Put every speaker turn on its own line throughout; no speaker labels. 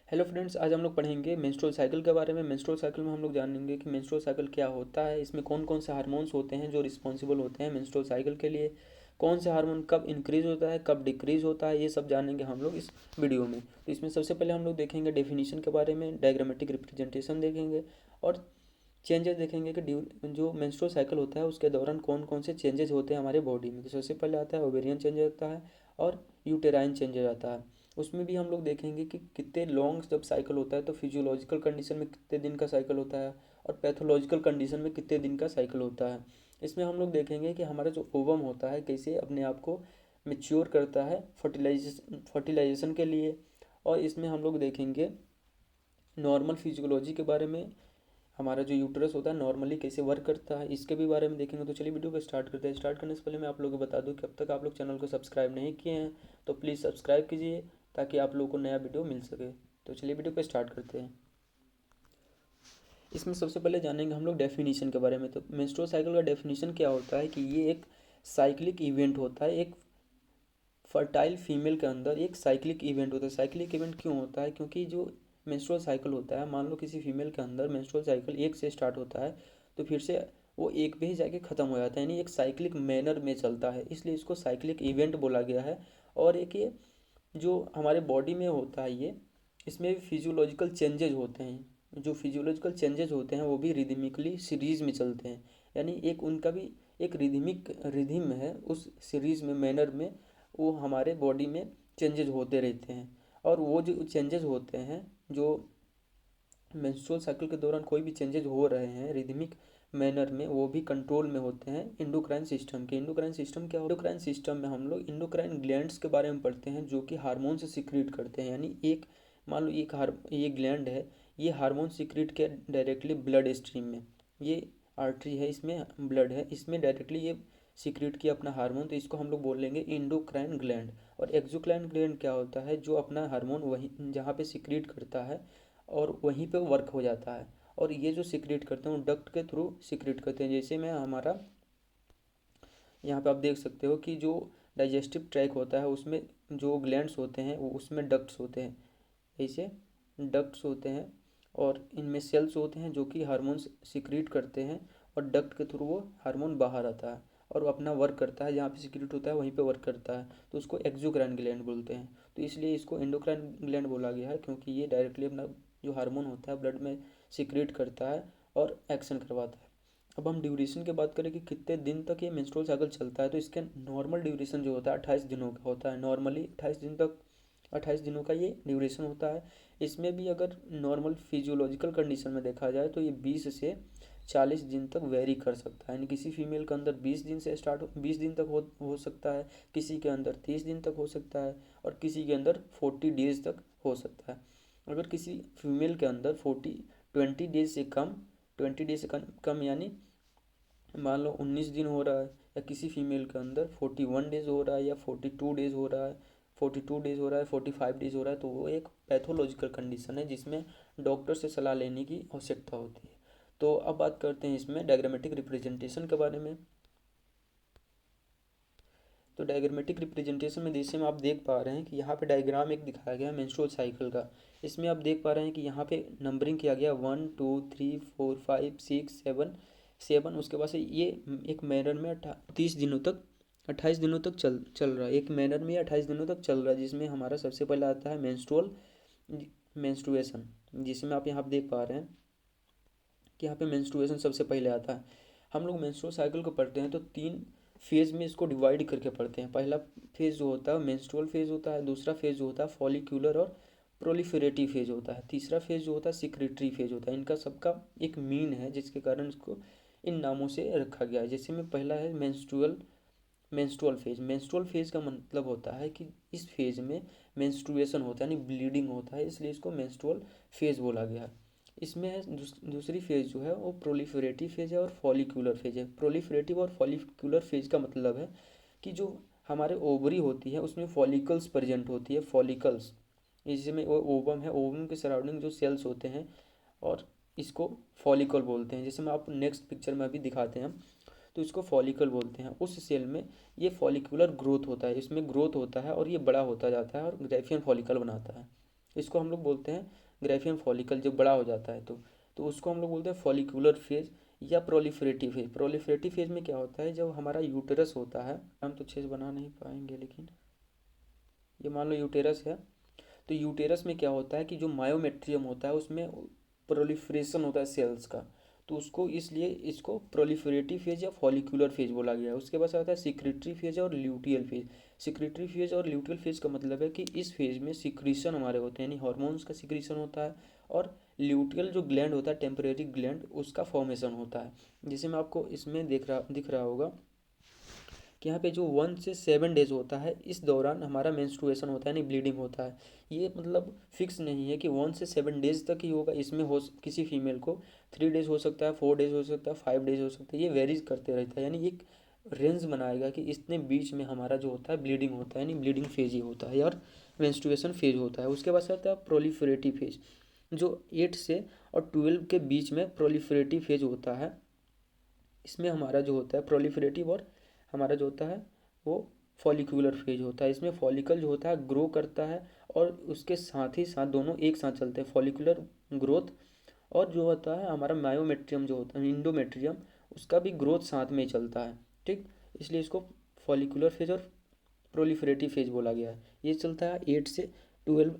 Hello friends, आज हम लोग पढ़ेंगे मेंस्ट्रुअल साइकिल के बारे में। मेंस्ट्रुअल साइकिल में हम लोग जानेंगे कि मेंस्ट्रुअल साइकिल क्या होता है, इसमें कौन कौन से हार्मोन्स होते हैं जो रिस्पॉन्सिबल होते हैं मेंस्ट्रुअल साइकिल के लिए, कौन से हार्मोन कब इंक्रीज होता है, कब डिक्रीज होता है, ये सब जानेंगे हम लोग इस वीडियो में। तो इसमें सबसे पहले हम लोग देखेंगे डेफिनेशन के बारे में, डायग्रामेटिक रिप्रेजेंटेशन देखेंगे और चेंजेस देखेंगे कि जो मेंस्ट्रुअल साइकिल होता है उसके दौरान कौन कौन से चेंजेस होते हैं हमारे बॉडी में। तो सबसे पहले आता है ओवेरियन चेंज आता है और यूटेराइन चेंजेस आता है। उसमें भी हम लोग देखेंगे कि कितने लॉन्ग जब साइकिल होता है तो फिजियोलॉजिकल कंडीशन में कितने दिन का साइकिल होता है और पैथोलॉजिकल कंडीशन में कितने दिन का साइकिल होता है। इसमें हम लोग देखेंगे कि हमारा जो ओवम होता है कैसे अपने आप को मेच्योर करता है फर्टिलाइजेशन के लिए। और इसमें हम लोग देखेंगे नॉर्मल फिजियोलॉजी के बारे में, हमारा जो यूट्रस होता है नॉर्मली कैसे वर्क करता है इसके भी बारे में देखेंगे। तो चलिए वीडियो को स्टार्ट करते हैं। स्टार्ट करने से पहले मैं आप लोगों को बता दूं कि अब तक आप लोग चैनल को सब्सक्राइब नहीं किए हैं तो प्लीज़ सब्सक्राइब कीजिए ताकि आप लोगों को नया वीडियो मिल सके। तो चलिए वीडियो को स्टार्ट करते हैं। इसमें सबसे पहले जानेंगे हम लोग डेफिनेशन के बारे में। तो मेंस्ट्रुअल साइकिल का डेफिनेशन क्या होता है कि ये एक साइक्लिक इवेंट होता है। एक फर्टाइल फीमेल के अंदर एक साइक्लिक इवेंट होता है। साइक्लिक इवेंट क्यों होता है? क्योंकि जो मेंस्ट्रुअल साइकिल होता है, मान लो किसी फीमेल के अंदर मेंस्ट्रुअल साइकिल एक से स्टार्ट होता है तो फिर से वो एक पे ही जाके ख़त्म हो जाता है, यानी एक साइक्लिक मैनर में चलता है, इसलिए इसको साइक्लिक इवेंट बोला गया है। और एक ये जो हमारे बॉडी में होता है ये, इसमें भी फिजियोलॉजिकल चेंजेज होते हैं। जो फिजियोलॉजिकल चेंजेज होते हैं वो भी रिदमिकली सीरीज में चलते हैं, यानी एक उनका भी एक रिदमिक रिधिम है उस सीरीज में, मैनर में वो हमारे बॉडी में चेंजेज होते रहते हैं। और वो जो चेंजेस होते हैं, जो मेंस्ट्रुअल साइकिल के दौरान कोई भी चेंजेज हो रहे हैं रिदमिक मैनर में, वो भी कंट्रोल में होते हैं इंडोक्राइन सिस्टम के। इंडोक्राइन सिस्टम क्या होता है? इंडोक्राइन सिस्टम में हम लोग इंडोक्राइन ग्लैंड्स के बारे में पढ़ते हैं जो कि हार्मोन से सिक्रीट करते हैं। यानी एक मान लो ये ग्लैंड है, ये हार्मोन सिक्रीट किया डायरेक्टली ब्लड स्ट्रीम में। ये आर्टरी है, इसमें ब्लड है, इसमें डायरेक्टली ये सिक्रीट किया अपना हार्मोन, तो इसको हम लोग बोलेंगे इंडोक्राइन ग्लैंड। और एक्सोक्राइन ग्लैंड क्या होता है? जो अपना हार्मोन वहीं जहाँ पे सिक्रीट करता है और वहीं पे वर्क हो जाता है। और ये जो सिक्रेट करते हैं वो डक्ट के थ्रू सिक्रेट करते हैं। जैसे में हमारा यहाँ पे आप देख सकते हो कि जो डाइजेस्टिव ट्रैक होता है उसमें जो ग्लैंड्स होते हैं वो उसमें डक्ट्स होते हैं, ऐसे डक्ट्स होते हैं। और इनमें सेल्स होते हैं जो कि हार्मोन्स सिक्रीट करते हैं और डक्ट के थ्रू वो हार्मोन बाहर आता है और वो अपना वर्क करता है, जहाँ पे सिक्रीट होता है वहीं पे वर्क करता है, तो उसको एक्सोक्राइन ग्लैंड बोलते हैं। तो इसलिए इसको एंडोक्राइन ग्लैंड बोला गया है क्योंकि ये डायरेक्टली अपना जो हार्मोन होता है ब्लड में सिक्रीट करता है और एक्शन करवाता है। अब हम ड्यूरेशन की बात करें कि कितने दिन तक ये मेंस्ट्रुअल साइकिल चलता है, तो इसका नॉर्मल ड्यूरेशन जो होता है 28 दिनों का होता है। नॉर्मली 28 दिन तक, 28 दिनों का ये ड्यूरेशन होता है। इसमें भी अगर नॉर्मल फिजियोलॉजिकल कंडीशन में देखा जाए तो ये 20 से 40 दिन तक वेरी कर सकता है। यानी किसी फीमेल के अंदर 20 दिन से स्टार्ट 20 दिन तक हो सकता है, किसी के अंदर 30 दिन तक हो सकता है और किसी के अंदर 40 डेज तक हो सकता है। अगर किसी फीमेल के अंदर 20 डेज से कम, 20 डेज से कम यानी मान लो 19 दिन हो रहा है, या किसी फीमेल के अंदर 41 डेज हो रहा है या 42 डेज हो रहा है, 42 डेज हो रहा है, 45 डेज हो रहा है, तो वो एक पैथोलॉजिकल कंडीशन है जिसमें डॉक्टर से सलाह लेने की आवश्यकता होती है। तो अब बात करते हैं इसमें डायग्रामेटिक रिप्रेजेंटेशन के बारे में। तो डायग्रामेटिक रिप्रेजेंटेशन में जैसे में आप देख पा रहे हैं कि यहाँ पे डायग्राम एक दिखाया गया है मेंस्ट्रुअल साइकिल का। इसमें आप देख पा रहे हैं कि यहाँ पे नंबरिंग किया गया 1 2 3 4 5 6 7 उसके बाद से ये एक मैनर में 30 दिनों तक 28 दिनों तक चल रहा है। एक मैनर में 28 दिनों तक चल रहा है जिसमें हमारा सबसे पहले आता है मेंस्ट्रुएशन, जिसमें आप यहाँ पे देख पा रहे हैं कि यहाँ पे मेंस्ट्रुएशन सबसे पहले आता है। हम लोग मेंस्ट्रुअल साइकिल को पढ़ते हैं तो 3 फेज़ में इसको डिवाइड करके पढ़ते हैं। पहला फेज़ जो होता है मेंस्ट्रुअल फेज़ होता है, दूसरा फेज़ जो होता है फॉलिक्यूलर और प्रोलिफेरेटिव फेज़ होता है, तीसरा फेज़ जो होता है सिक्रेटरी फेज़ होता है। इनका सबका एक मीन है जिसके कारण इसको इन नामों से रखा गया है। जैसे में पहला है मेंस्ट्रुअल फेज़। मेंस्ट्रुअल फेज़ का मतलब होता है कि इस फेज़ में मेंस्ट्रुएशन होता है यानी ब्लीडिंग होता है, इसलिए इसको मेंस्ट्रुअल फेज़ बोला गया है। इसमें है दूसरी फेज़ जो है वो प्रोलिफेरेटिव फेज़ है और फॉलिक्यूलर फेज़ है। प्रोलिफेरेटिव और फॉलिक्यूलर फेज़ का मतलब है कि जो हमारे ओवरी होती है उसमें फॉलिकल्स प्रेजेंट होती है, फॉलिकल्स। इसमें वो ओवम है, ओवम के सराउंडिंग जो सेल्स होते हैं और इसको फॉलिकल बोलते हैं। जैसे मैं आपको नेक्स्ट पिक्चर में अभी दिखाते हैं हम, तो इसको फॉलिकल बोलते हैं। उस सेल में ये फॉलिकुलर ग्रोथ होता है, इसमें ग्रोथ होता है और ये बड़ा होता जाता है और ग्रेफियन फॉलिकल बनाता है। इसको हम लोग बोलते हैं ग्राफियन फॉलिकल, जब बड़ा हो जाता है तो उसको हम लोग बोलते हैं फॉलिकुलर फेज या प्रोलिफरेटिव फेज। प्रोलिफरेटिव फेज में क्या होता है, जब हमारा यूटेरस होता है, हम तो अच्छे से बना नहीं पाएंगे, लेकिन ये मान लो यूटेरस है, तो यूटेरस में क्या होता है कि जो मायोमेट्रियम होता है उसमें प्रोलिफरेशन होता है सेल्स का, तो उसको इसलिए इसको प्रोलिफरेटिव फेज या फॉलिकुलर फेज बोला गया है। उसके बाद आता है सिक्रेटरी फेज और ल्यूटियल फेज। सिक्रेटरी फेज और ल्यूटियल फेज का मतलब है कि इस फेज में सिक्रीशन हमारे होते हैं, यानी हॉर्मोन्स का सिक्रीशन होता है, और ल्यूटियल जो ग्लैंड होता है, टेम्परेरी ग्लैंड, उसका फॉर्मेशन होता है। जैसे मैं आपको इसमें दिख रहा होगा कि यहाँ पे जो 1 से 7 डेज होता है, इस दौरान हमारा मेंस्ट्रुएशन होता है, यानी ब्लीडिंग होता है। ये मतलब फिक्स नहीं है कि 1 से 7 डेज तक ही होगा, इसमें हो किसी फीमेल को 3 डेज हो सकता है, 4 डेज हो सकता है, 5 डेज हो सकता है, ये वेरीज करते रहता है, यानी एक रेंज बनाएगा कि इतने बीच में हमारा जो होता है ब्लीडिंग होता है, यानी ब्लीडिंग फेज ही होता है और मेंस्ट्रुएशन फेज होता है। उसके बाद आता है प्रोलिफरेटिव फेज, जो 8 से 12 के बीच में प्रोलिफरेटिव फेज होता है। इसमें हमारा जो होता है प्रोलिफरेटिव और हमारा जो होता है वो फॉलिकुलर फेज होता है। इसमें फॉलिकल जो होता है ग्रो करता है, और उसके साथ ही साथ दोनों एक साथ चलते हैं, फॉलिकुलर ग्रोथ और जो होता है हमारा मायोमेट्रियम जो होता है, इंडोमेट्रियम, उसका भी ग्रोथ साथ में ही चलता है। ठीक, इसलिए इसको फॉलिकुलर फेज और प्रोलिफरेटिव फेज बोला गया है। ये चलता है 8 से 12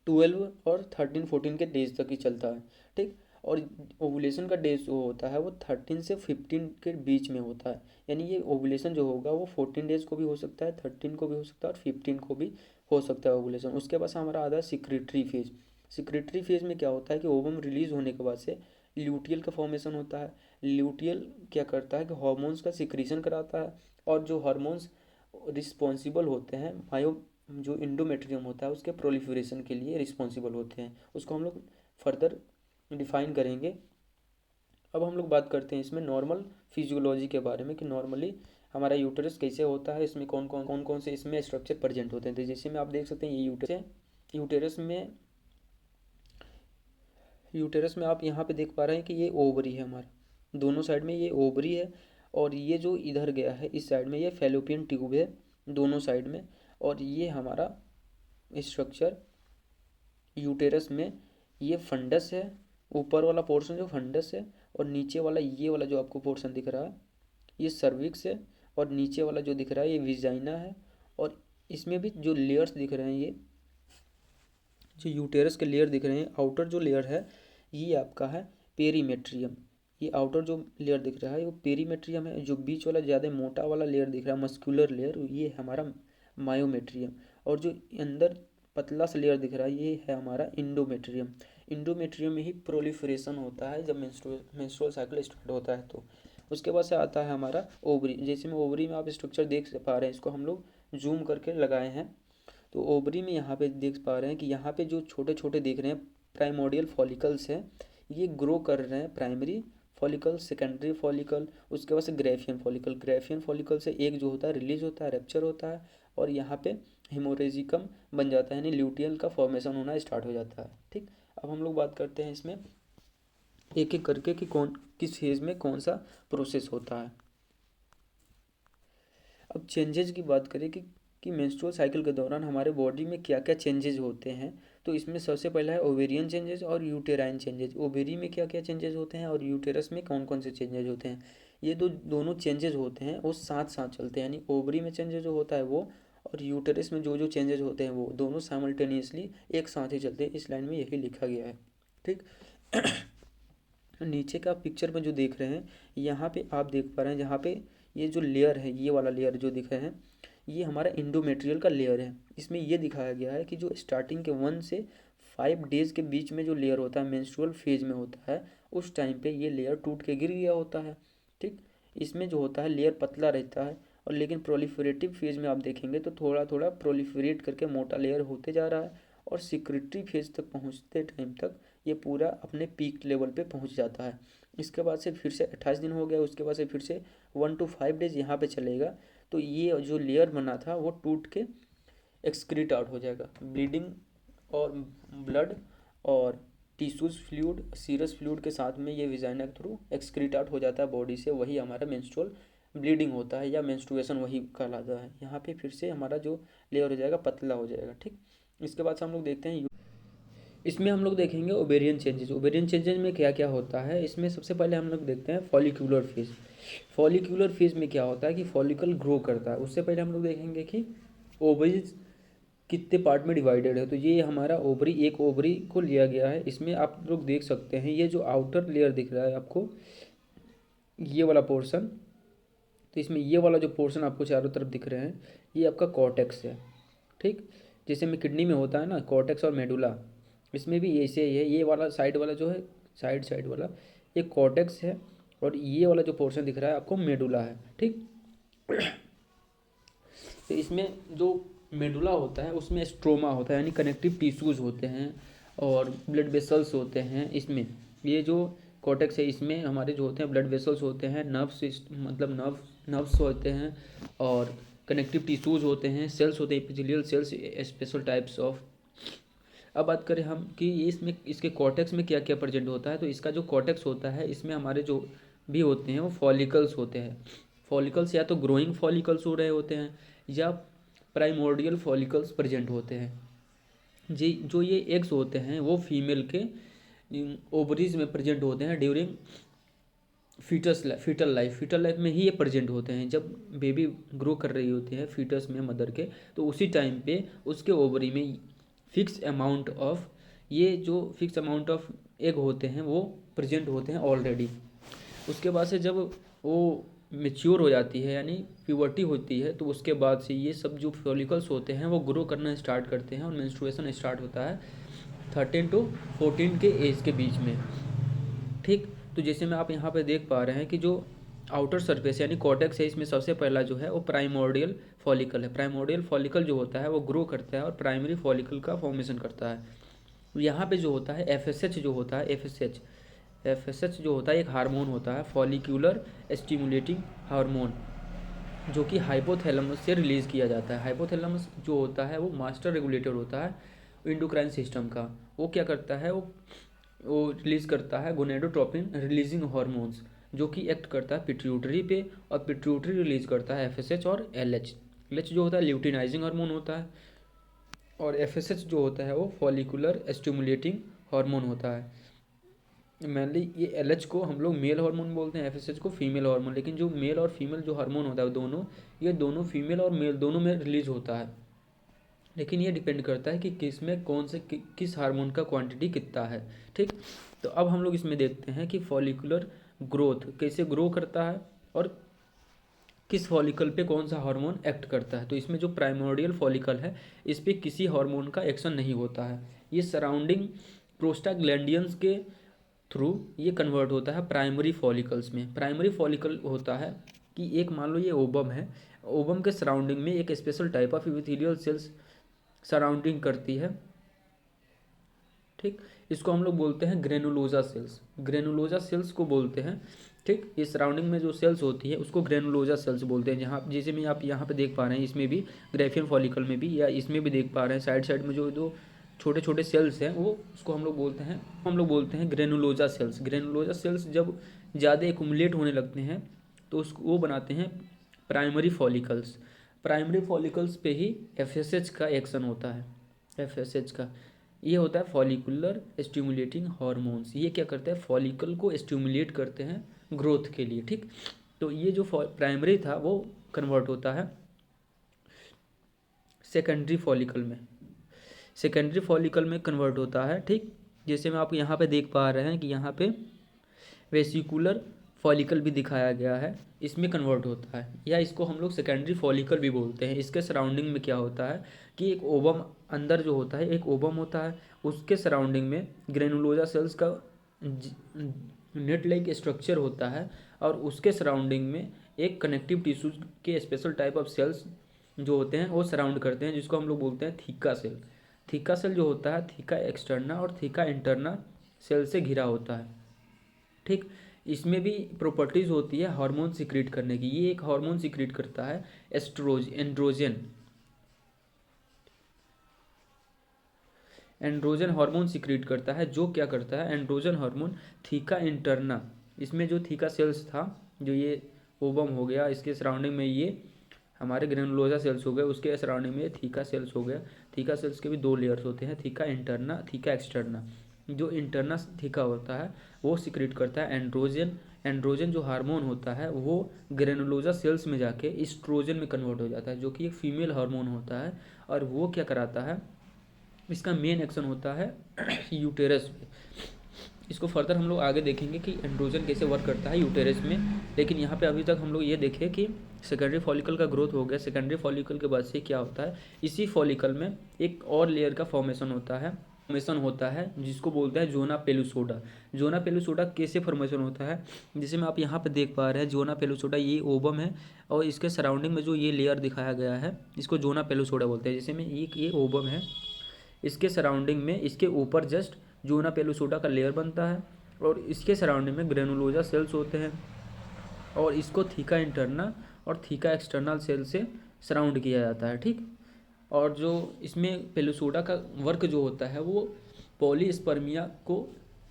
12 और 13-14 के डेज तक ही चलता है। ठीक, और ओवुलेशन का डेज जो होता है वो 13 से 15 के बीच में होता है, यानी ये ओवुलेशन जो होगा वो 14 डेज को भी हो सकता है, 13 को भी हो सकता है और 15 को भी हो सकता है ओवुलेशन। उसके बाद हमारा आता है सिक्रेटरी फेज। सिक्रेटरी फेज में क्या होता है कि ओवम रिलीज होने के बाद से ल्यूटियल का फॉर्मेशन होता है। ल्यूटियल क्या करता है कि हार्मोन्स का सिक्रीशन कराता है, और जो हार्मोन्स रिस्पॉन्सिबल होते हैं मायो जो इंडोमेट्रियम होता है उसके प्रोलिफरेशन के लिए रिस्पॉन्सिबल होते हैं, उसको हम लोग फर्दर डिफाइन करेंगे। अब हम लोग बात करते हैं इसमें नॉर्मल फिजियोलॉजी के बारे में कि नॉर्मली हमारा यूटरस कैसे होता है, इसमें कौन कौन से इसमें स्ट्रक्चर प्रेजेंट होते हैं। तो जैसे में आप देख सकते हैं ये यूटरस है, यूटेरस में यूटेरस में आप यहाँ पे देख पा रहे हैं कि ये ओवरी है हमारा, दोनों साइड में ये ओवरी है, और ये जो इधर गया है इस साइड में ये फैलोपियन ट्यूब है दोनों साइड में, और ये हमारा स्ट्रक्चर यूटेरस में ये फंडस है, ऊपर वाला पोर्शन जो फंडस है, और नीचे वाला ये वाला जो आपको पोर्शन दिख रहा है ये सर्विक्स है, और नीचे वाला जो दिख रहा है ये विजाइना है। और इसमें भी जो लेयर्स दिख रहे हैं, ये जो यूटेरस के लेयर दिख रहे हैं, आउटर जो लेयर है ये आपका है पेरीमेट्रियम। ये आउटर जो लेयर दिख रहा है वो पेरीमेट्रियम है, जो बीच वाला ज़्यादा मोटा वाला लेयर दिख रहा है मस्कुलर लेयर, ये हमारा मायोमेट्रियम। और जो अंदर पतला सा लेयर दिख रहा है ये है हमारा इंडोमेट्रियम। इंडोमेट्रियम में ही प्रोलिफरेशन होता है जब मेंस्ट्रुअल साइकिल स्टार्ट होता है। तो उसके बाद से आता है हमारा ओवरी। जैसे में ओवरी में आप स्ट्रक्चर देख पा रहे हैं, इसको हम लोग जूम करके लगाए हैं, तो ओवरी में यहाँ पे देख पा रहे हैं कि यहाँ पे जो छोटे छोटे देख रहे हैं प्राइमोडियल फॉलिकल्स हैं, ये ग्रो कर रहे हैं, प्राइमरी फॉलिकल, सेकेंडरी फॉलिकल, उसके बाद से ग्रेफियन फॉलिकल। ग्रेफियन फॉलिकल से एक जो होता है रिलीज होता है, रैप्चर होता है, और यहाँ पे हिमोरेजिकम बन जाता है, यानी ल्यूटियल का फॉर्मेशन होना स्टार्ट हो जाता है। ठीक, अब हम लोग बात करते हैं इसमें एक एक करके कि कौन किस फेज में कौन सा प्रोसेस होता है। अब चेंजेज की बात करें कि मेंस्ट्रुअल साइकिल के दौरान हमारे बॉडी में क्या क्या चेंजेज होते हैं, तो इसमें सबसे पहला है ओवेरियन चेंजेस और यूटेराइन चेंजेज। ओवेरी में क्या क्या चेंजेस होते हैं और यूटेरस में कौन कौन से चेंजेज होते हैं। ये दोनों चेंजेस होते हैं वो साथ साथ चलते हैं, यानी ओवरी में चेंजेस जो होता है वो, और यूटेरस में जो जो चेंजेस होते हैं वो दोनों साइमल्टेनियसली एक साथ ही चलते हैं। इस लाइन में यही लिखा गया है। ठीक, नीचे का पिक्चर में जो देख रहे हैं यहाँ पे आप देख पा रहे हैं, जहाँ पे ये जो लेयर है, ये वाला लेयर जो दिख रहे हैं, ये हमारा इंडोमेट्रियल का लेयर है। इसमें ये दिखाया गया है कि जो स्टार्टिंग के 1 से 5 डेज के बीच में जो लेयर होता है मेंस्ट्रुअल फेज में होता है, उस टाइम पे ये लेयर टूट के गिर गया होता है। ठीक, इसमें जो होता है लेयर पतला रहता है, और लेकिन प्रोलिफरेटिव फेज में आप देखेंगे तो थोड़ा थोड़ा प्रोलिफरेट करके मोटा लेयर होते जा रहा है, और सिक्रेटरी फेज तक पहुँचते टाइम तक ये पूरा अपने पीक लेवल पे पहुंच जाता है। इसके बाद से फिर से 28 दिन हो गया, उसके बाद से फिर से 1 to 5 डेज यहाँ पे चलेगा, तो ये जो लेयर बना था वो टूट के एक्सक्रीट आउट हो जाएगा। ब्लीडिंग और ब्लड और टिश्यूज फ्लूइड, सीरस फ्लूइड के साथ में ये विजाइना के थ्रू एक्सक्रीट आउट हो जाता है बॉडी से, वही हमारा मेंस्ट्रुअल ब्लीडिंग होता है या मेंस्ट्रुएशन वही कहलाता है। यहाँ पे फिर से हमारा जो लेयर हो जाएगा पतला हो जाएगा। ठीक, इसके बाद से हम लोग देखते हैं इसमें हम लोग देखेंगे ओवेरियन चेंजेस। ओवेरियन चेंजेस में क्या क्या होता है, इसमें सबसे पहले हम लोग देखते हैं फॉलिक्यूलर फेज। फॉलिक्यूलर फेज में क्या होता है कि फॉलिकल ग्रो करता है। उससे पहले हम लोग देखेंगे कि ओवरीज कितने पार्ट में डिवाइडेड है। तो ये हमारा ओवरी, एक ओवरी को लिया गया है। इसमें आप लोग देख सकते हैं ये जो आउटर लेयर दिख रहा है आपको, ये वाला पोर्शन, तो इसमें ये वाला जो पोर्शन आपको चारों तरफ दिख रहे हैं ये आपका कॉर्टेक्स है। ठीक, जैसे में किडनी में होता है ना कॉर्टेक्स और मेडुला, इसमें भी ऐसे ही है। ये वाला साइड वाला जो है, साइड वाला ये कॉर्टेक्स है, और ये वाला जो पोर्शन दिख रहा है आपको मेडुला है। ठीक, तो इसमें जो मेडुला होता है उसमें स्ट्रोमा होता है, यानी कनेक्टिव टिश्यूज़ होते हैं और ब्लड वेसल्स होते हैं। इसमें ये जो कॉर्टेक्स है इसमें हमारे जो होते हैं ब्लड वेसल्स होते हैं, नर्व्स मतलब नर्व्स होते हैं, और कनेक्टिव टिश्यूज़ होते हैं, सेल्स होते हैं, epithelial cells, special types of. अब बात करें हम कि ये इसमें इसके कॉर्टेक्स में क्या क्या प्रेजेंट होता है, तो इसका जो कॉर्टेक्स होता है इसमें हमारे जो भी होते हैं वो फॉलिकल्स होते हैं। फॉलिकल्स या तो ग्रोइंग फॉलिकल्स हो रहे होते हैं या प्राइमोर्डियल फॉलिकल्स प्रेजेंट होते हैं। जी, जो ये एग्स होते हैं वो फीमेल के ओवरीज में प्रेजेंट होते हैं ड्यूरिंग फीटल लाइफ में ही ये प्रेजेंट होते हैं। जब बेबी ग्रो कर रही होती है फीटस में मदर के, तो उसी टाइम पे उसके ओवरी में फिक्स अमाउंट ऑफ, ये जो फिक्स अमाउंट ऑफ एग होते हैं वो प्रेजेंट होते हैं ऑलरेडी। उसके बाद से जब वो मेच्योर हो जाती है यानी प्यूबर्टी होती है, तो उसके बाद से ये सब जो फॉलिकल्स होते हैं वो ग्रो करना स्टार्ट करते हैं और मेंस्ट्रुएशन स्टार्ट होता है 13 to 14 के एज के बीच में। ठीक, तो जैसे में आप यहाँ पे देख पा रहे हैं कि जो आउटर सरफेस यानी कॉर्टेक्स है, इसमें सबसे पहला जो है वो प्राइमोर्डियल फॉलिकल है। प्राइमोर्डियल फॉलिकल जो होता है वो ग्रो करता है और प्राइमरी फॉलिकल का फॉर्मेशन करता है। यहाँ पे जो होता है एफएसएच जो होता है, एफएसएच जो होता है एक हार्मोन होता है, फॉलिक्यूलर स्टिमुलेटिंग हार्मोन, जो कि हाइपोथैलेमस से रिलीज़ किया जाता है। हाइपोथैलेमस जो होता है वो मास्टर रेगुलेटर होता है एंडोक्राइन सिस्टम का। वो क्या करता है, वो रिलीज़ करता है गोनेडोट्रोपिन रिलीजिंग हार्मोन्स, जो कि एक्ट करता है पिट्यूटरी पे, और पिट्यूटरी रिलीज करता है एफएसएच और एलएच। एलएच जो होता है ल्यूटिनाइजिंग हार्मोन होता है, और एफएसएच जो होता है वो फॉलिकुलर स्टिमुलेटिंग हार्मोन होता है। मेनली ये एलएच को हम लोग मेल हार्मोन बोलते हैं, एफएसएच को फीमेल हार्मोन। लेकिन जो मेल और फीमेल जो हार्मोन होता है दोनों, ये दोनों फीमेल और मेल दोनों में रिलीज होता है। लेकिन ये डिपेंड करता है कि किस में कौन से किस हार्मोन का क्वांटिटी कितना है। ठीक, तो अब हम लोग इसमें देखते हैं कि फॉलिकुलर ग्रोथ कैसे ग्रो करता है और किस फॉलिकल पे कौन सा हार्मोन एक्ट करता है। तो इसमें जो प्राइमोर्डियल फॉलिकल है इस पर किसी हार्मोन का एक्शन नहीं होता है, ये सराउंडिंग प्रोस्टाग्लैंडियंस के थ्रू ये कन्वर्ट होता है प्राइमरी फॉलिकल्स में। प्राइमरी फॉलिकल होता है कि एक मान लो ये ओबम है, ओबम के सराउंडिंग में एक special type of epithelial cells surrounding करती है। ठीक, इसको हम लोग बोलते हैं ग्रेनुलोजा सेल्स, ग्रेनुलोजा सेल्स को बोलते हैं। ठीक, ये सराउंडिंग में जो सेल्स होती है उसको ग्रेनुलोजा सेल्स बोलते हैं। जहाँ जैसे में आप यहाँ पे देख पा रहे हैं, इसमें भी ग्रेफियन फॉलिकल में भी, या इसमें भी देख पा रहे हैं साइड में जो दो छोटे छोटे सेल्स हैं वो उसको हम लोग बोलते हैं ग्रेनुलोजा सेल्स। ग्रेनुलोजा सेल्स जब ज़्यादा एकुमुलेट होने लगते हैं तो उसको वो बनाते हैं प्राइमरी फॉलिकल्स। प्राइमरी फॉलिकल्स पे ही एफएसएच का एक्शन होता है। एफएसएच का ये होता है फॉलिकुलर स्टिमुलेटिंग हार्मोन्स। ये क्या करते हैं, फॉलिकल को स्टिमुलेट करते हैं ग्रोथ के लिए। ठीक, तो ये जो प्राइमरी था वो कन्वर्ट होता है सेकेंडरी फॉलिकल में, सेकेंडरी फॉलिकल में कन्वर्ट होता है। ठीक, जैसे मैं आप यहाँ पे देख पा रहे हैं कि यहाँ पे वेसिकुलर फॉलिकल भी दिखाया गया है, इसमें कन्वर्ट होता है, या इसको हम लोग सेकेंडरी फॉलिकल भी बोलते हैं। इसके सराउंडिंग में क्या होता है कि एक ओवम अंदर जो होता है, एक ओवम होता है, उसके सराउंडिंग में ग्रेनुलोजा सेल्स का नेट लाइक स्ट्रक्चर होता है, और उसके सराउंडिंग में एक कनेक्टिव टिश्यूज के स्पेशल टाइप ऑफ सेल्स जो होते हैं वो सराउंड करते हैं, जिसको हम लोग बोलते हैं थीका सेल। थीका सेल जो होता है, थीका एक्सटर्ना और थीका इंटरना सेल से घिरा होता है। ठीक, इसमें भी प्रॉपर्टीज़ होती है हार्मोन सिक्रीट करने की। ये एक हार्मोन सिक्रीट करता है एंड्रोजन हार्मोन सिक्रीट करता है, जो क्या करता है एंड्रोजन हार्मोन थीका इंटरना, इसमें जो थीका सेल्स था, जो ये ओवम हो गया, इसके सराउंडिंग में ये हमारे ग्रेनुलोसा सेल्स हो गए, उसके सराउंडिंग में थीका सेल्स हो गया। थीका सेल्स के भी दो लेयर्स होते हैं, थीका इंटरना, थीका एक्सटर्ना। जो इंटरना थीका होता है वो सिक्रेट करता है एंड्रोजन। एंड्रोजन जो हार्मोन होता है वो ग्रेनुलोसा सेल्स में जाके इस्ट्रोजन में कन्वर्ट हो जाता है, जो कि एक फीमेल हार्मोन होता है। और वो क्या कराता है, इसका मेन एक्शन होता है यूटेरस में। इसको फर्दर हम लोग आगे देखेंगे कि एंड्रोजन कैसे वर्क करता है यूटेरस में। लेकिन यहाँ पे अभी तक हम लोग ये देखें कि सेकेंडरी फॉलिकल का ग्रोथ हो गया। सेकेंडरी फॉलिकल के बाद से क्या होता है, इसी फॉलिकल में एक और लेयर का फॉर्मेशन होता है जिसको बोलते हैं जोना पेलुसोडा। जोना पेलुसोडा कैसे फॉर्मेशन होता है, जिसे मैं आप यहाँ पे देख पा रहे हैं, जोना पेलुसोडा ये ओबम है और इसके सराउंडिंग में जो ये लेयर दिखाया गया है इसको जोना पेलुसोडा बोलते हैं। जैसे में एक ये ओबम है, इसके सराउंडिंग में इसके ऊपर जस्ट जोना पेलुसोडा का लेयर बनता है और इसके सराउंडिंग में ग्रेनुलोसा सेल्स होते हैं और इसको थीका इंटरना और थीका एक्सटर्नल सेल से सराउंड किया जाता है। ठीक, और जो इसमें पेलुसोडा का वर्क जो होता है वो पॉलीस्पर्मिया को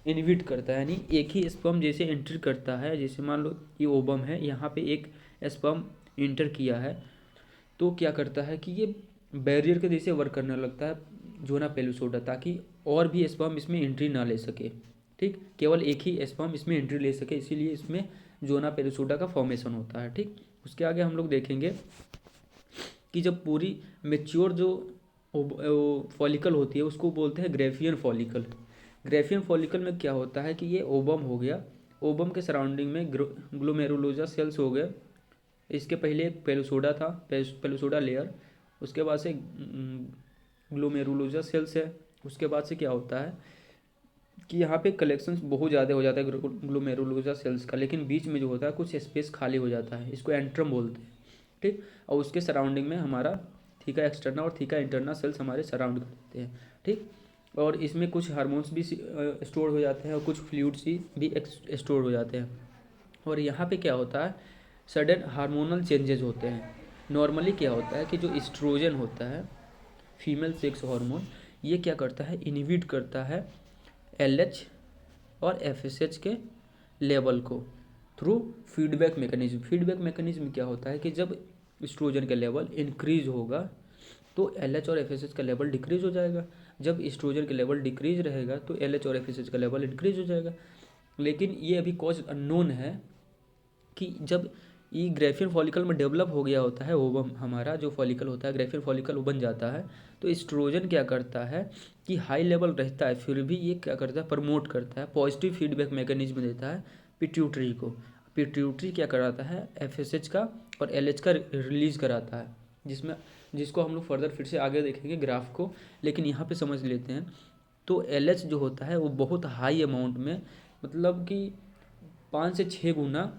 इनहिबिट करता है, यानी एक ही स्पर्म जैसे एंटर करता है। जैसे मान लो ये ओबम है, यहाँ पे एक स्पर्म इंटर किया है तो क्या करता है कि ये बैरियर के जैसे वर्क करने लगता है जोना पेलुसोडा, ताकि और भी स्पर्म इसमें एंट्री ना ले सके। ठीक, केवल एक ही स्पर्म इसमें एंट्री ले सके, इसीलिए इसमें जोना पेलुसोडा का फॉर्मेशन होता है। ठीक, उसके आगे हम लोग देखेंगे कि जब पूरी मेच्योर जो फॉलिकल होती है उसको बोलते हैं ग्रेफियन फॉलिकल। ग्रेफियन फॉलिकल में क्या होता है कि ये ओबम हो गया, ओबम के सराउंडिंग में ग्लोमेरुलोसा सेल्स हो गए। इसके पहले एक पेलुसोडा था, पेलुसोडा लेयर, उसके बाद से ग्लोमेरुलोसा सेल्स है। उसके बाद से क्या होता है कि यहाँ पे कलेक्शन बहुत ज़्यादा हो जाता है ग्लोमेरुलोसा सेल्स का, लेकिन बीच में जो होता है कुछ स्पेस खाली हो जाता है, इसको एंट्रम बोलते हैं। ठीक, और उसके सराउंडिंग में हमारा थीका एक्सटर्ना और थीका इंटरना सेल्स हमारे सराउंड करते हैं। ठीक, और इसमें कुछ हार्मोन्स भी स्टोर हो जाते हैं और कुछ फ्लूइड्स भी स्टोर हो जाते हैं। और यहाँ पे क्या होता है, सडन हार्मोनल चेंजेस होते हैं। नॉर्मली क्या होता है कि जो एस्ट्रोजन होता है फीमेल सेक्स हार्मोन, ये क्या करता है, इनहिबिट करता है LH और FSH के लेवल को through feedback mechanism. Feedback mechanism क्या होता है कि जब एस्ट्रोजन का लेवल इंक्रीज होगा तो LH और FSH का लेवल डिक्रीज हो जाएगा। जब एस्ट्रोजन का लेवल डिक्रीज रहेगा तो LH और FSH का लेवल इंक्रीज हो जाएगा। लेकिन ये अभी कॉज अननोन है कि जब ये ग्रेफियन फॉलिकल में डेवलप हो गया होता है ओवम, हमारा जो फॉलिकल होता है ग्रेफियन फॉलिकल वो बन जाता है, तो एस्ट्रोजन क्या करता है कि हाई लेवल रहता है, फिर भी ये क्या करता है, प्रमोट करता है, पॉजिटिव फीडबैक मैकेनिज्म देता है पिट्यूटरी को। पिट्यूटरी क्या कराता है, FSH का और LH का रिलीज कराता है, जिसको हम लोग फर्दर फिर से आगे देखेंगे ग्राफ को, लेकिन यहाँ पे समझ लेते हैं। तो LH जो होता है वो बहुत हाई अमाउंट में, मतलब कि 5 से 6 गुना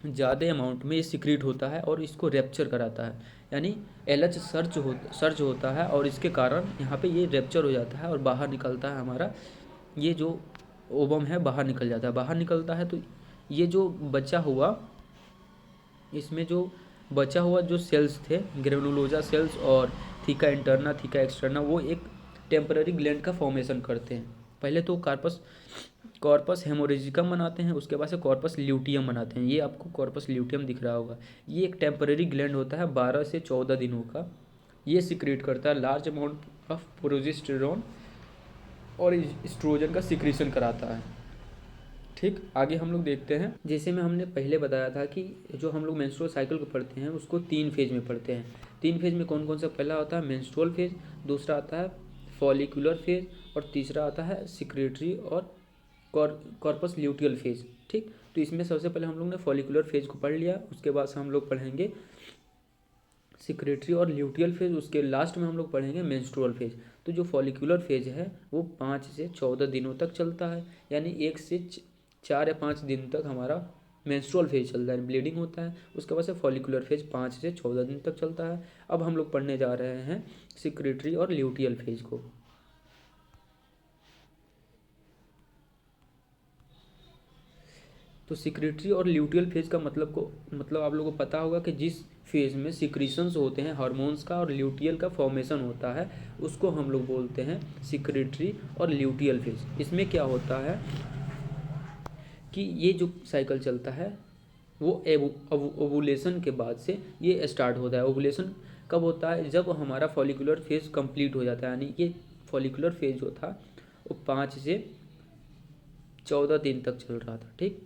ज़्यादा अमाउंट में ये सिक्रीट होता है और इसको रैप्चर कराता है, यानी LH सर्च होता है और इसके कारण यहाँ पे ये रैप्चर हो जाता है और बाहर निकलता है हमारा ये जो ओवम है, बाहर निकल जाता है। बाहर निकलता है तो ये जो बचा हुआ, इसमें जो बचा हुआ जो सेल्स थे ग्रेनुलोसा सेल्स और थीका इंटरना थीका एक्सटर्ना, वो एक टेम्पररी ग्लैंड का फॉर्मेशन करते हैं। पहले तो कॉर्पस हेमोरेजिकम बनाते हैं, उसके बाद से कॉर्पस ल्यूटियम बनाते हैं। ये आपको कॉर्पस ल्यूटियम दिख रहा होगा, ये एक टेम्पररी ग्लैंड होता है 12 से 14 दिनों का। ये सिक्रेट करता है लार्ज अमाउंट ऑफ प्रोजेस्टेरॉन और एस्ट्रोजन का सिक्रीशन कराता है। ठीक, आगे हम लोग देखते हैं। जैसे में हमने पहले बताया था कि जो हम लोग मेंस्ट्रुअल साइकिल को पढ़ते हैं उसको 3 फेज में पढ़ते हैं। 3 फेज में कौन कौन सा, पहला होता है मेंस्ट्रुअल फेज, दूसरा आता है फॉलिकुलर फेज और तीसरा आता है सिक्रेटरी और कॉर्पस ल्यूटियल फेज। ठीक, तो इसमें सबसे पहले हम लोग ने फॉलिकुलर फेज को पढ़ लिया, उसके बाद से हम लोग पढ़ेंगे सिक्रेटरी और ल्यूटियल फेज, उसके लास्ट में हम लोग पढ़ेंगे मेंस्ट्रुअल फेज। तो जो फॉलिकुलर फेज है वो 5 से 14 दिनों तक चलता है, यानी 1 से 4 या 5 दिन तक हमारा मेंस्ट्रुअल फेज चलता है, ब्लीडिंग होता है। उसके बाद से फॉलिकुलर फेज 5 से 14 दिन तक चलता है। अब हम लोग पढ़ने जा रहे हैं सिक्रेटरी और ल्यूटियल फेज को। तो सिक्रेटरी और ल्यूटियल फेज का मतलब आप लोगों को पता होगा कि जिस फेज में सिक्रीशंस होते हैं हार्मोन्स का और ल्यूटियल का फॉर्मेशन होता है उसको हम लोग बोलते हैं सिक्रेटरी और ल्यूटियल फेज। इसमें क्या होता है कि ये जो साइकिल चलता है वो ओवुलेशन के बाद से ये स्टार्ट होता है। ओवुलेशन कब होता है? जब हमारा फॉलिकुलर फेज कंप्लीट हो जाता है, यानी ये फॉलिकुलर फेज जो था वो 5 से 14 दिन तक चल रहा था। ठीक,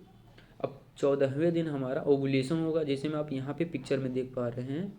अब 14वें दिन हमारा ओवुलेशन होगा, जैसे मैं आप यहाँ पे पिक्चर में देख पा रहे हैं,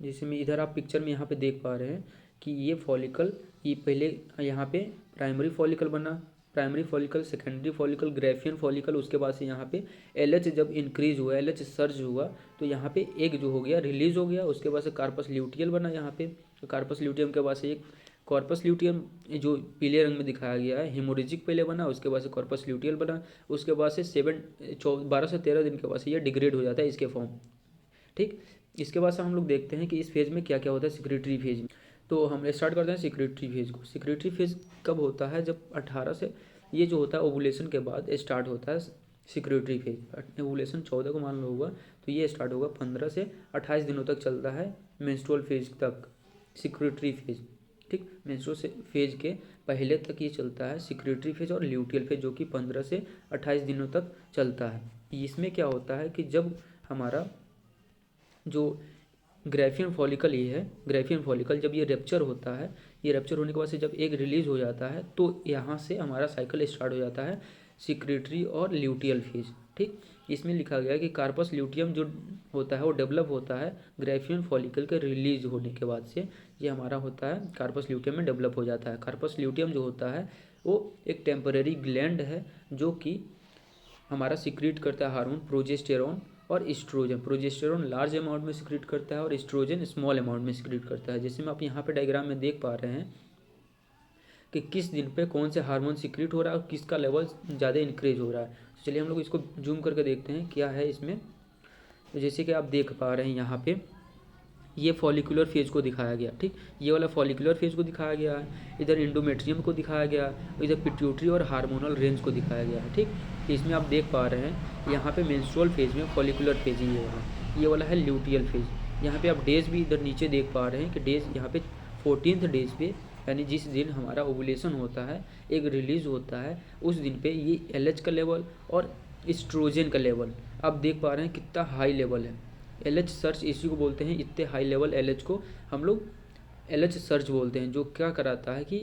जैसे मैं इधर आप पिक्चर में यहाँ पे देख पा रहे हैं कि ये फॉलिकल, ये पहले यहाँ पे प्राइमरी फॉलिकल बना, primary follicle, secondary follicle, Graafian follicle, उसके बाद से यहाँ पे एलएच जब इंक्रीज हुआ, एलएच सर्ज हुआ, तो यहाँ पे एक जो हो गया रिलीज हो गया, उसके बाद से कार्पस ल्यूटियल बना यहाँ पे, तो कार्पस ल्यूटियम के बाद से एक कॉर्पस ल्यूटियम जो पीले रंग में दिखाया गया है, हेमोरेजिक पहले बना, उसके बाद से कॉर्पस ल्यूटियल बना, उसके बाद से 12 से 13 दिन के बाद से ये डिग्रेड हो जाता है इसके फॉर्म। ठीक, इसके बाद से हम लोग देखते हैं कि इस फेज में क्या क्या होता है सिक्रेटरी फेज में। तो हम स्टार्ट करते हैं सिक्रेटरी फेज को। सिक्रेटरी फेज कब होता है? जब 18 से, ये जो होता है ओवुलेशन के बाद स्टार्ट होता है सिक्रेटरी फेज। ओवुलेशन 14 को मान लो होगा, तो ये स्टार्ट होगा 15 से 28 दिनों तक चलता है मेंस्ट्रुअल फेज तक सिक्रेटरी फेज। ठीक, मेंस्ट्रुअल फेज के पहले तक ये चलता है सिक्रेटरी फेज और ल्यूटियल फेज, जो कि 15 से 28 दिनों तक चलता है। इसमें क्या होता है कि जब हमारा जो ग्रेफियन फॉलिकल ये है, ग्रेफियन फॉलिकल जब ये रैप्चर होता है, ये रैप्चर होने के बाद से जब एक रिलीज हो जाता है, तो यहाँ से हमारा साइकिल स्टार्ट हो जाता है सिक्रेटरी और ल्यूटियल फेज। ठीक, इसमें लिखा गया है कि कार्पस ल्यूटियम जो होता है वो डेवलप होता है ग्रेफियन फॉलिकल के रिलीज होने के बाद से, ये हमारा होता है कार्पस ल्यूटियम में डेवलप हो जाता है। कार्पस ल्यूटियम जो होता है वो एक टेम्पररी ग्लैंड है जो कि हमारा सिक्रीट करता है हार्मोन प्रोजेस्टेरॉन और एस्ट्रोजन। प्रोजेस्टेरॉन लार्ज अमाउंट में सिक्रीट करता है और एस्ट्रोजन स्मॉल अमाउंट में सिक्रीट करता है। जैसे मैं आप यहाँ पे डायग्राम में देख पा रहे हैं कि किस दिन पे कौन से हार्मोन सिक्रीट हो रहा है और किसका लेवल ज़्यादा इंक्रीज हो रहा है। तो चलिए हम लोग इसको जूम करके देखते हैं क्या है इसमें। तो जैसे कि आप देख पा रहे हैं यहाँ पे ये फॉलिकुलर फेज को दिखाया गया। ठीक, ये वाला फॉलिकुलर फेज को दिखाया गया है, इधर इंडोमेट्रियम को दिखाया गया, इधर पिट्यूटरी और हार्मोनल रेंज को दिखाया गया है। ठीक, तो इसमें आप देख पा रहे हैं यहाँ पे मेंस्ट्रुअल फेज में फॉलिकुलर फेज ये वाला है ल्यूटियल फेज। यहाँ पे आप डेज भी इधर नीचे देख पा रहे हैं कि डेज यहाँ पे 14th डेज पे, यानी जिस दिन हमारा ओवुलेशन होता है, एक रिलीज होता है, उस दिन पे ये एलएच का लेवल और एस्ट्रोजन का लेवल आप देख पा रहे हैं कितना हाई लेवल है। एलएच सर्च इसी को बोलते हैं, इतने हाई लेवल एलएच को हम लोग एलएच सर्च बोलते हैं, जो क्या कराता है कि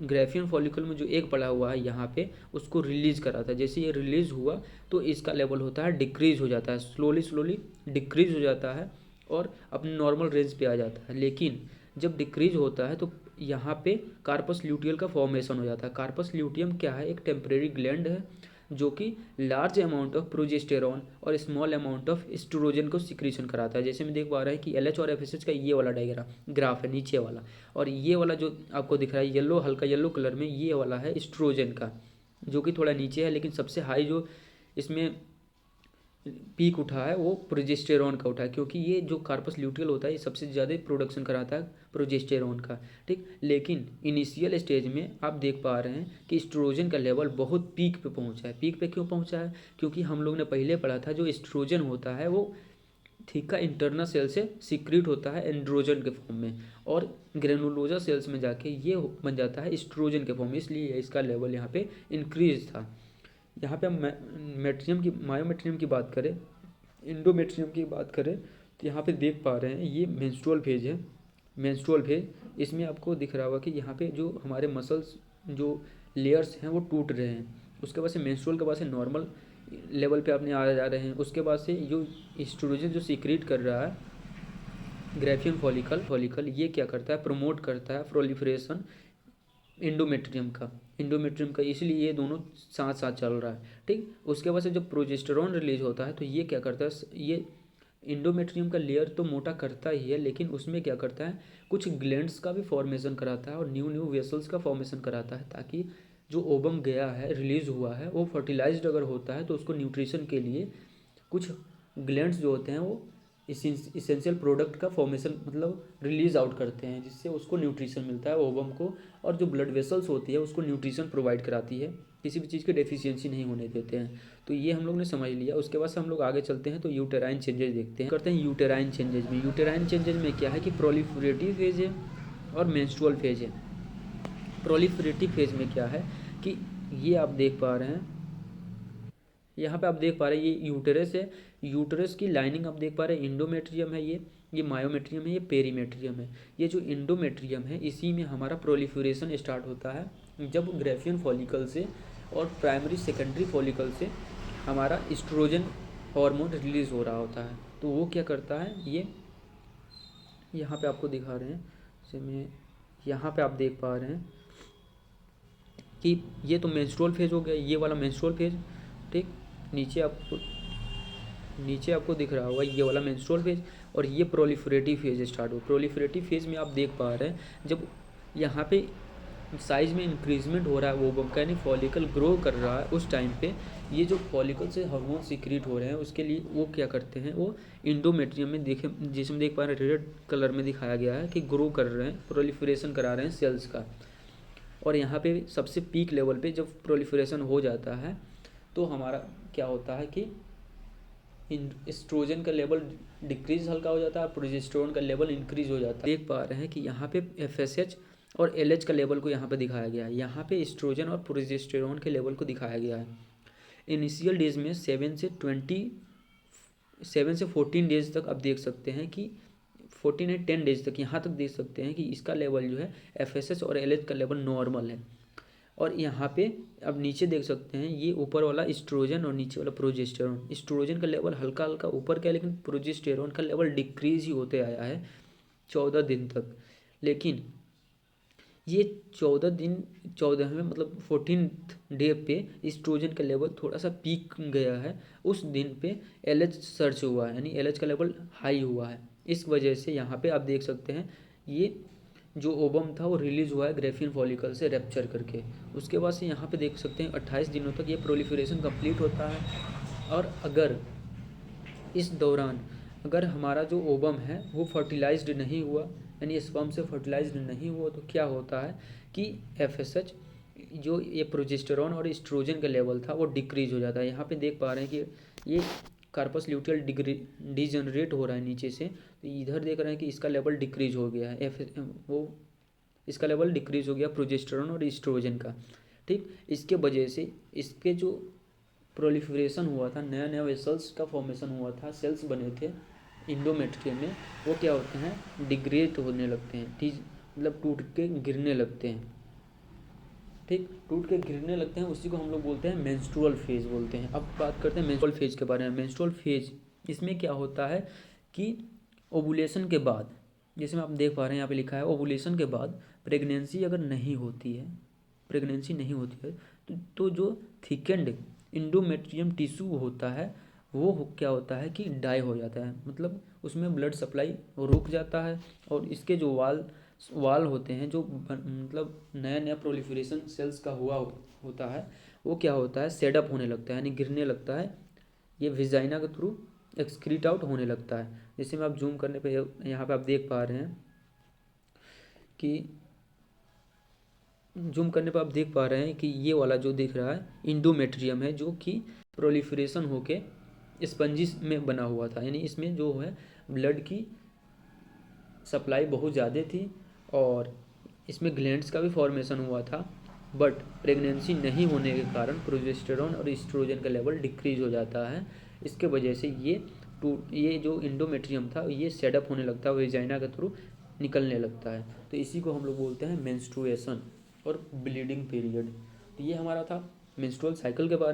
ग्रेफियन फॉलिकल में जो एक पड़ा हुआ है यहाँ पे उसको रिलीज कराता है। जैसे ये रिलीज हुआ तो इसका लेवल होता है डिक्रीज हो जाता है, स्लोली डिक्रीज हो जाता है और अपने नॉर्मल रेंज पे आ जाता है। लेकिन जब डिक्रीज होता है तो यहाँ पे कार्पस ल्यूटियल का फॉर्मेशन हो जाता है। कार्पस ल्यूटियम क्या है? एक टेम्परेरी ग्लैंड है जो कि लार्ज अमाउंट ऑफ प्रोजेस्टेरॉन और स्मॉल अमाउंट ऑफ एस्ट्रोजन को सिक्रीशन कराता है। जैसे मैं देख पा रहा है कि एलएच और एफएसएच का ये वाला डायग्राम ग्राफ है नीचे वाला, और ये वाला जो आपको दिख रहा है येलो, हल्का येलो कलर में, ये वाला है एस्ट्रोजन का, जो कि थोड़ा नीचे है, लेकिन सबसे हाई जो इसमें पीक उठा है वो प्रोजेस्टेरॉन का उठा है, क्योंकि ये जो कार्पस ल्यूटियल होता है ये सबसे ज़्यादा प्रोडक्शन कराता है प्रोजेस्टेरॉन का। ठीक, लेकिन इनिशियल स्टेज में आप देख पा रहे हैं कि एस्ट्रोजन का लेवल बहुत पीक पे पहुंचा है। पीक पे क्यों पहुंचा है? क्योंकि हम लोग ने पहले पढ़ा था जो एस्ट्रोजन होता है वो थीका इंटरनल सेल से सिक्रीट होता है एंड्रोजन के फॉर्म में, और ग्रेनुलोजा सेल्स में जाके ये बन जाता है एस्ट्रोजन के फॉर्म में, इसलिए इसका लेवल यहाँ पे इंक्रीज था। यहाँ पे हम मेट्रियम की, मायोमेट्रियम की बात करें, इंडोमेट्रियम की बात करें, तो यहाँ पे देख पा रहे हैं ये मेंस्ट्रुअल फेज है। मेंस्ट्रुअल फेज इसमें आपको दिख रहा होगा कि यहाँ पे जो हमारे मसल्स जो लेयर्स हैं वो टूट रहे हैं। उसके बाद से मेंस्ट्रुअल के बाद से नॉर्मल लेवल पे अपने आ जा रहे हैं। उसके बाद से जो एस्ट्रोजन जो सीक्रेट कर रहा है ग्रेफियन फॉलिकल ये क्या करता है? प्रमोट करता है प्रोलिफरेशन इंडोमेट्रियम का, इसलिए ये दोनों साथ साथ चल रहा है। ठीक, उसके बाद से जब प्रोजेस्टेरॉन रिलीज होता है तो ये क्या करता है? ये इंडोमेट्रियम का लेयर तो मोटा करता ही है, लेकिन उसमें क्या करता है? कुछ ग्लैंड्स का भी फॉर्मेशन कराता है और न्यू वेसल्स का फॉर्मेशन कराता है, ताकि जो ओवम गया है, रिलीज हुआ है, वो फर्टिलाइज्ड अगर होता है तो उसको न्यूट्रिशन के लिए कुछ ग्लैंड्स जो होते हैं वो इसेंशियल प्रोडक्ट का फॉर्मेशन मतलब रिलीज आउट करते हैं, जिससे उसको न्यूट्रिशन मिलता है ओवम को, और जो ब्लड वेसल्स होती है उसको न्यूट्रिशन प्रोवाइड कराती है, किसी भी चीज़ की डेफिशिएंसी नहीं होने देते हैं। तो ये हम लोग ने समझ लिया। उसके बाद से हम लोग आगे चलते हैं तो यूटेराइन चेंजेस देखते हैं, करते हैं यूटेराइन चेंजेस में। यूटेराइन चेंजेस में क्या है कि प्रोलिफरेटिव फेज है और मेंस्ट्रुअल फेज है। प्रोलिफरेटिव फेज में क्या है कि ये आप देख पा रहे हैं यहाँ पे आप देख पा रहे हैं ये यूटेरस है, यूटेरस की लाइनिंग आप देख पा रहे हैं इंडोमेट्रियम है, ये मायोमेट्रियम है, ये पेरीमेट्रियम है। ये जो इंडोमेट्रियम है इसी में हमारा प्रोलिफरेशन स्टार्ट होता है जब ग्रेफियन फॉलिकल से और प्राइमरी सेकेंडरी फॉलिकल से हमारा एस्ट्रोजन हार्मोन रिलीज हो रहा होता है। तो वो क्या करता है, ये यहाँ पे आपको दिखा रहे हैं, जैसे मैं यहाँ पे आप देख पा रहे हैं कि ये तो मेंस्ट्रुअल फेज हो गया, ये वाला मेंस्ट्रुअल फेज, ठीक। नीचे आपको दिख रहा होगा ये वाला मेंस्ट्रुअल फेज, और ये प्रोलिफरेटिव फेज स्टार्ट हो। प्रोलिफरेटिव फेज में आप देख पा रहे हैं जब यहाँ पे साइज में इंक्रीजमेंट हो रहा है, वो यानी फॉलिकल ग्रो कर रहा है, उस टाइम पे ये जो फॉलिकल से हार्मोन सीक्रेट हो रहे हैं उसके लिए वो क्या करते हैं, वो इंडोमेट्रियम में देखे, जिसमें देख पा रहे हैं रेड कलर में दिखाया गया है कि ग्रो कर रहे हैं, प्रोलिफरेशन करा रहे हैं सेल्स का। और यहाँ पे सबसे पीक लेवल पे जब प्रोलिफरेशन हो जाता है तो हमारा क्या होता है कि एस्ट्रोजन का लेवल डिक्रीज हल्का हो जाता है, प्रोजेस्टेरोन का लेवल इंक्रीज हो जाता है। देख पा रहे हैं कि यहाँ पे FSH और LH का लेवल को यहाँ पे दिखाया गया है, यहाँ पे एस्ट्रोजन और प्रोजेस्टेरोन के लेवल को दिखाया गया है। इनिशियल डेज में 7 से 14 डेज तक आप देख सकते हैं कि 14 या 10 डेज तक यहाँ तक देख सकते हैं कि इसका लेवल जो है FSH और LH का लेवल नॉर्मल है। और यहाँ पे अब नीचे देख सकते हैं ये ऊपर वाला एस्ट्रोजन और नीचे वाला प्रोजेस्टेरोन, एस्ट्रोजन का लेवल हल्का हल्का ऊपर का है, लेकिन प्रोजेस्टेरोन का लेवल डिक्रीज ही होते आया है 14 दिन तक। लेकिन ये 14वें मतलब 14th डे पे एस्ट्रोजन का लेवल थोड़ा सा पीक गया है, उस दिन पे LH सर्च हुआ है, यानी LH का लेवल हाई हुआ है। इस वजह से यहाँ पे आप देख सकते हैं ये जो ओबम था वो रिलीज़ हुआ है ग्रेफियन फॉलिकल से रैप्चर करके। उसके बाद से यहाँ पे देख सकते हैं 28 दिनों तक ये प्रोलिफरेशन कंप्लीट होता है। और अगर इस दौरान अगर हमारा जो ओबम है वो फर्टिलाइज्ड नहीं हुआ, यानी स्पर्म से फर्टिलाइज्ड नहीं हुआ, तो क्या होता है कि FSH जो ये प्रोजेस्टेरोन और एस्ट्रोजन का लेवल था वो डिक्रीज हो जाता है। यहाँ पे देख पा रहे हैं कि ये कार्पस ल्यूटियल डिजनरेट हो रहा है नीचे से, तो इधर देख रहे हैं कि इसका लेवल डिक्रीज हो गया है, इसका लेवल डिक्रीज हो गया प्रोजेस्टेरोन और एस्ट्रोजन का, ठीक। इसके वजह से इसके जो प्रोलिफरेशन हुआ था, नया नया वेसल्स का फॉर्मेशन हुआ था, सेल्स बने थे इंडोमेट्रियम में, वो क्या होते हैं, डिग्रेड होने लगते हैं, ठीक, मतलब टूट के गिरने लगते हैं, ठीक, टूट के गिरने लगते हैं। उसी को हम लोग बोलते हैं मेंस्ट्रुअल फेज बोलते हैं। अब बात करते हैं मेंस्ट्रुअल फेज के बारे में। मेंस्ट्रुअल फेज इसमें क्या होता है कि ओवुलेशन के बाद, जैसे आप देख पा रहे हैं यहाँ पे लिखा है ओवुलेशन के बाद प्रेगनेंसी अगर नहीं होती है, तो जो थिकेंड इंडोमेट्रियम टिश्यू होता है वो क्या होता है कि डाई हो जाता है, मतलब उसमें ब्लड सप्लाई रुक जाता है, और इसके जो वाल होते हैं, जो मतलब नया नया प्रोलिफरेशन सेल्स का हुआ होता है, वो क्या होता है, सेडअप होने लगता है, यानी गिरने लगता है, ये विजाइना के थ्रू एक्सक्रीट आउट होने लगता है। जैसे में आप जूम करने पे यहाँ पे आप देख पा रहे हैं कि ये वाला जो दिख रहा है इंडोमेट्रियम है, जो कि प्रोलिफरेशन होके स्पंजिस में बना हुआ था, यानी इसमें जो है ब्लड की सप्लाई बहुत ज़्यादा थी और इसमें ग्लैंड्स का भी फॉर्मेशन हुआ था, बट प्रेगनेंसी नहीं होने के कारण प्रोजेस्टेरोन और एस्ट्रोजन का लेवल डिक्रीज हो जाता है। इसके वजह से ये जो इंडोमेट्रियम था ये सेटअप होने लगता है, वेजाइना के थ्रू निकलने लगता है। तो इसी को हम लोग बोलते हैं मेंस्ट्रुएशन और ब्लीडिंग पीरियड। तो ये हमारा था मेंस्ट्रुअल साइकिल के बारे में।